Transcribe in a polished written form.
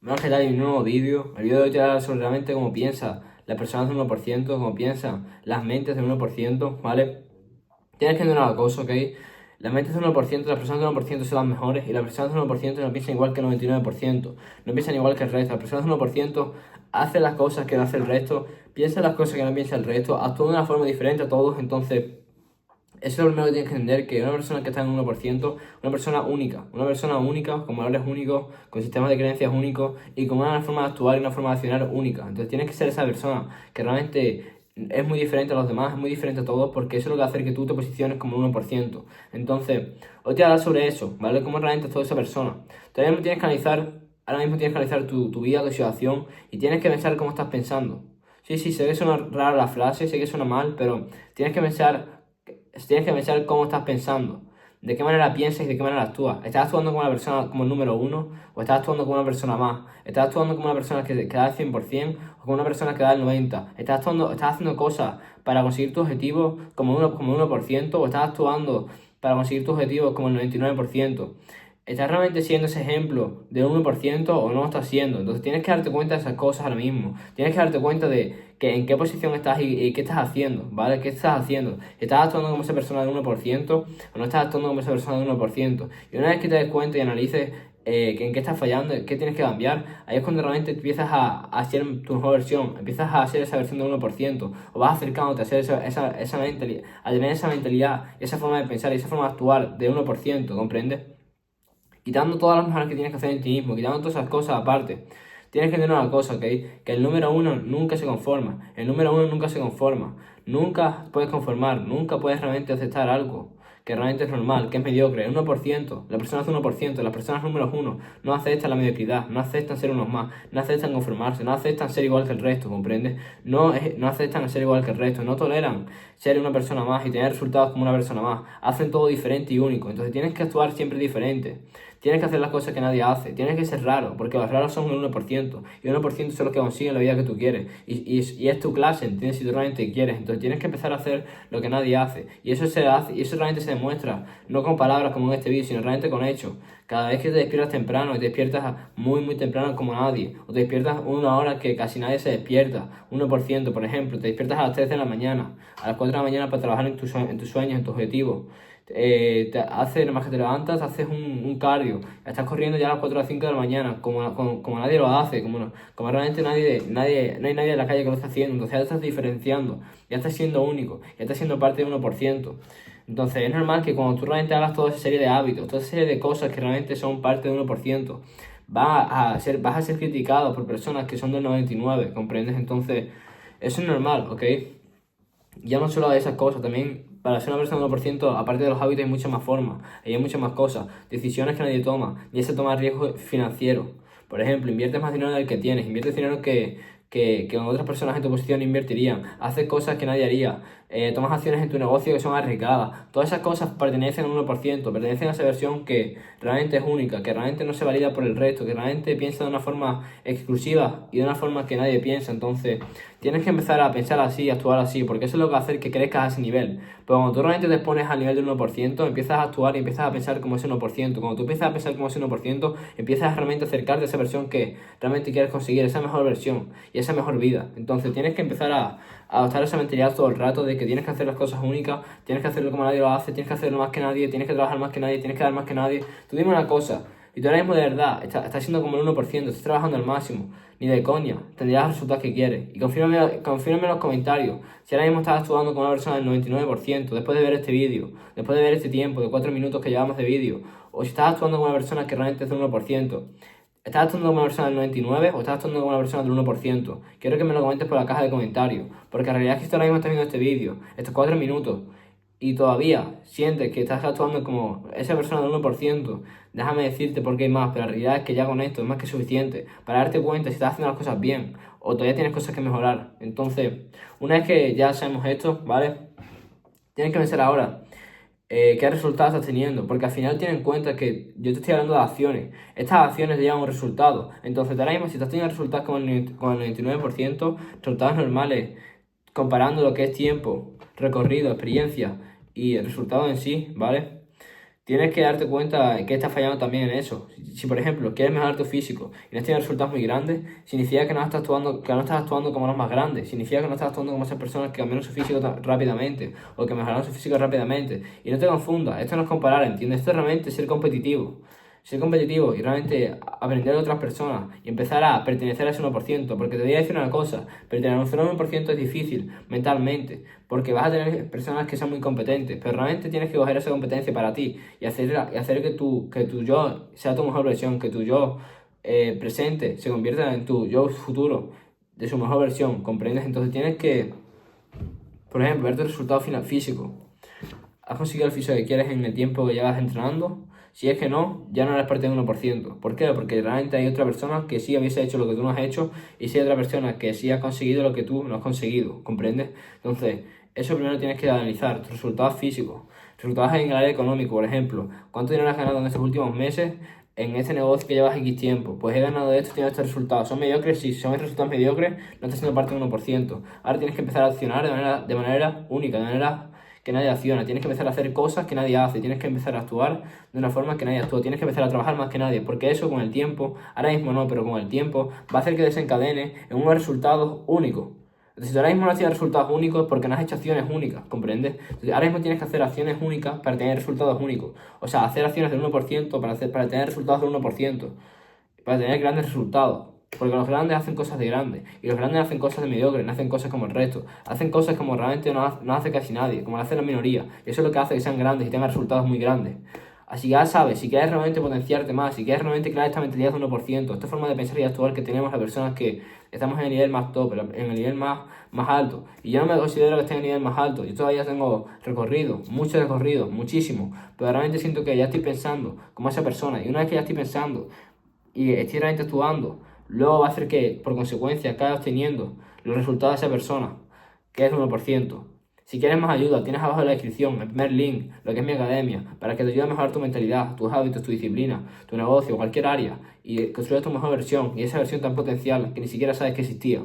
Más que tal, en un nuevo vídeo. El vídeo de hoy te habla sobre realmente cómo piensan las personas del 1%, cómo piensan las mentes del 1%, ¿vale? Tienes que entender una cosa, ¿ok? Las mentes del 1%, las personas del 1% son las mejores y las personas del 1% no piensan igual que el 99%, no piensan igual que el resto. Las personas del 1% hacen las cosas que no hace el resto, piensan las cosas que no piensa el resto, actúan de una forma diferente a todos, entonces... Eso es lo primero que tienes que entender, que una persona que está en un 1%, una persona única, con valores únicos, con sistemas de creencias únicos y con una forma de actuar y una forma de accionar única. Entonces tienes que ser esa persona que realmente es muy diferente a los demás, es muy diferente a todos, porque eso es lo que va a hacer que tú te posiciones como un 1%. Entonces, hoy te voy a hablar sobre eso, ¿vale? Cómo realmente es toda esa persona. Todavía tienes que analizar, ahora mismo tienes que analizar tu vida, tu situación y tienes que pensar cómo estás pensando. Sí, sé que suena rara la frase, sé que suena mal, pero tienes que pensar cómo estás pensando, de qué manera piensas y de qué manera actúas. ¿Estás actuando como una persona como el número uno o estás actuando como una persona más? ¿Estás actuando como una persona que da el 100% o como una persona que da el 90%? ¿Estás haciendo cosas para conseguir tu objetivo como el 1% o estás actuando para conseguir tus objetivos como el 99%? ¿Estás realmente siendo ese ejemplo del 1% o no lo estás siendo? Entonces tienes que darte cuenta de esas cosas ahora mismo. Tienes que darte cuenta de que en qué posición estás y qué estás haciendo, ¿vale? ¿Qué estás haciendo? ¿Estás actuando como esa persona del 1% o no estás actuando como esa persona del 1%? Y una vez que te des cuenta y analices en qué estás fallando, qué tienes que cambiar, ahí es cuando realmente empiezas a ser tu mejor versión, empiezas a ser esa versión del 1% o vas acercándote a ser esa mentalidad, a tener esa mentalidad, esa forma de pensar y esa forma de actuar del 1%, ¿comprendes? Quitando todas las mejoras que tienes que hacer en ti mismo, quitando todas esas cosas aparte. Tienes que entender una cosa, ¿ok? Que el número uno nunca se conforma. El número uno nunca se conforma. Nunca puedes conformar, nunca puedes realmente aceptar algo que realmente es normal, que es mediocre. El 1%, la persona hace 1%, las personas número uno no aceptan la mediocridad, no aceptan ser unos más, no aceptan conformarse, no aceptan ser igual que el resto, ¿comprendes? No aceptan ser igual que el resto, no toleran ser una persona más y tener resultados como una persona más. Hacen todo diferente y único. Entonces tienes que actuar siempre diferente. Tienes que hacer las cosas que nadie hace. Tienes que ser raro, porque los raros son el 1%. Y el 1% son los que consiguen la vida que tú quieres. Y es tu clase, ¿entiendes? Si tú realmente quieres. Entonces tienes que empezar a hacer lo que nadie hace. Y eso se hace, y eso realmente se demuestra, no con palabras como en este vídeo, sino realmente con hechos. Cada vez que te despiertas temprano y te despiertas muy temprano como nadie, o te despiertas una hora que casi nadie se despierta, 1%, por ejemplo, te despiertas a las 3 de la mañana, a las 4 de la mañana para trabajar en tus sueños, en tus objetivos. Nada más que te levantas, haces un cardio, estás corriendo ya a las 4 o las 5 de la mañana, como nadie lo hace, como realmente no hay nadie en la calle que lo esté haciendo, entonces ya te estás diferenciando, ya estás siendo único, ya estás siendo parte del 1%. Entonces es normal que cuando tú realmente hagas toda esa serie de hábitos, toda esa serie de cosas que realmente son parte del 1%, vas a ser criticado por personas que son del 99%, ¿comprendes? Entonces eso es normal, ¿ok? Ya no solo de esas cosas, también para ser una persona del 1%, aparte de los hábitos, hay muchas más formas, hay muchas más cosas, decisiones que nadie toma, ya se toma riesgo financiero. Por ejemplo, inviertes más dinero del que tienes, inviertes dinero que otras personas en tu posición invertirían, haces cosas que nadie haría, tomas acciones en tu negocio que son arriesgadas. Todas esas cosas pertenecen al 1%, pertenecen a esa versión que realmente es única, que realmente no se valida por el resto, que realmente piensa de una forma exclusiva y de una forma que nadie piensa. Entonces, tienes que empezar a pensar así, a actuar así, porque eso es lo que va a hacer que crezcas a ese nivel. Pero cuando tú realmente te pones al nivel del 1%, empiezas a actuar y empiezas a pensar como ese 1%. Cuando tú empiezas a pensar como ese 1%, empiezas a realmente acercarte a esa versión que realmente quieres conseguir, esa mejor versión y esa mejor vida. Entonces tienes que empezar a adoptar esa mentalidad todo el rato de que tienes que hacer las cosas únicas, tienes que hacerlo como nadie lo hace, tienes que hacerlo más que nadie, tienes que trabajar más que nadie, tienes que dar más que nadie. Tú dime una cosa, y tú ahora mismo de verdad estás siendo como el 1%, estás trabajando al máximo, ni de coña, tendrías los resultados que quieres. Y confírmame en los comentarios si ahora mismo estás actuando como una persona del 99% después de ver este vídeo, después de ver este tiempo de 4 minutos que llevamos de vídeo, o si estás actuando como una persona que realmente es del 1%. ¿Estás actuando como una persona del 99% o estás actuando como una persona del 1%? Quiero que me lo comentes por la caja de comentarios, porque la realidad es que tú ahora mismo estás viendo este vídeo, estos 4 minutos, y todavía sientes que estás actuando como esa persona del 1%, déjame decirte por qué hay más, pero la realidad es que ya con esto es más que suficiente para darte cuenta si estás haciendo las cosas bien o todavía tienes cosas que mejorar. Entonces, una vez que ya sabemos esto, ¿vale? Tienes que pensar ahora qué resultados estás teniendo, porque al final ten en cuenta que yo te estoy hablando de acciones, estas acciones llevan un resultado, entonces ahora mismo si estás teniendo resultados con el 99%, resultados normales, comparando lo que es tiempo, recorrido, experiencia y el resultado en sí, ¿vale? tienes que darte cuenta que estás fallando también en eso. Si, por ejemplo, quieres mejorar tu físico y no tienes resultados muy grandes, significa que no estás actuando como los más grandes. Significa que no estás actuando como esas personas que cambiaron su físico rápidamente o que mejoraron su físico rápidamente. Y no te confundas, esto no es comparar, ¿entiendes? Esto es realmente ser competitivo. Ser competitivo y realmente aprender de otras personas y empezar a pertenecer a ese 1%. Porque te voy a decir una cosa, pertenecer al 1% es difícil mentalmente, porque vas a tener personas que son muy competentes, pero realmente tienes que coger esa competencia para ti y hacer que tu yo sea tu mejor versión, que tu yo presente se convierta en tu yo futuro de su mejor versión, ¿comprendes? Entonces tienes que, por ejemplo, ver tu resultado final físico. ¿Has conseguido el físico que quieres en el tiempo que llevas entrenando? Si es que no, ya no eres parte del 1%. ¿Por qué? Porque realmente hay otra persona que sí hubiese hecho lo que tú no has hecho y sí hay otra persona que sí ha conseguido lo que tú no has conseguido. ¿Comprendes? Entonces, eso primero tienes que analizar, tus resultados físicos, resultados en el área económico, por ejemplo. ¿Cuánto dinero has ganado en estos últimos meses en este negocio que llevas X tiempo? Pues he ganado esto, tengo estos resultados. ¿Son mediocres? Sí, si son resultados mediocres, no estás siendo parte del 1%. Ahora tienes que empezar a accionar de manera única, de manera que nadie acciona, tienes que empezar a hacer cosas que nadie hace, tienes que empezar a actuar de una forma que nadie actúa, tienes que empezar a trabajar más que nadie, porque eso con el tiempo, ahora mismo no, pero con el tiempo va a hacer que desencadene en unos resultados únicos. Entonces, si ahora mismo no has tenido resultados únicos porque no has hecho acciones únicas, ¿comprendes? Entonces, ahora mismo tienes que hacer acciones únicas para tener resultados únicos. O sea, hacer acciones del 1% para tener resultados del 1%, para tener grandes resultados. Porque los grandes hacen cosas de grandes. Y los grandes hacen cosas de mediocres, no hacen cosas como el resto. Hacen cosas como realmente no hace casi nadie, como lo hace la minoría. Y eso es lo que hace que sean grandes y tengan resultados muy grandes. Así que ya sabes, si quieres realmente potenciarte más, si quieres realmente crear esta mentalidad de 1%, esta forma de pensar y actuar que tenemos las personas que estamos en el nivel más top, en el nivel más alto. Y yo no me considero que esté en el nivel más alto. Yo todavía tengo recorrido, mucho recorrido, muchísimo. Pero realmente siento que ya estoy pensando como esa persona. Y una vez que ya estoy pensando y estoy realmente actuando, luego va a hacer que, por consecuencia, acabes obteniendo los resultados de esa persona, que es el 1%. Si quieres más ayuda, tienes abajo en la descripción el primer link, lo que es mi academia, para que te ayude a mejorar tu mentalidad, tus hábitos, tu disciplina, tu negocio, cualquier área, y construyas tu mejor versión, y esa versión tan potencial que ni siquiera sabes que existía.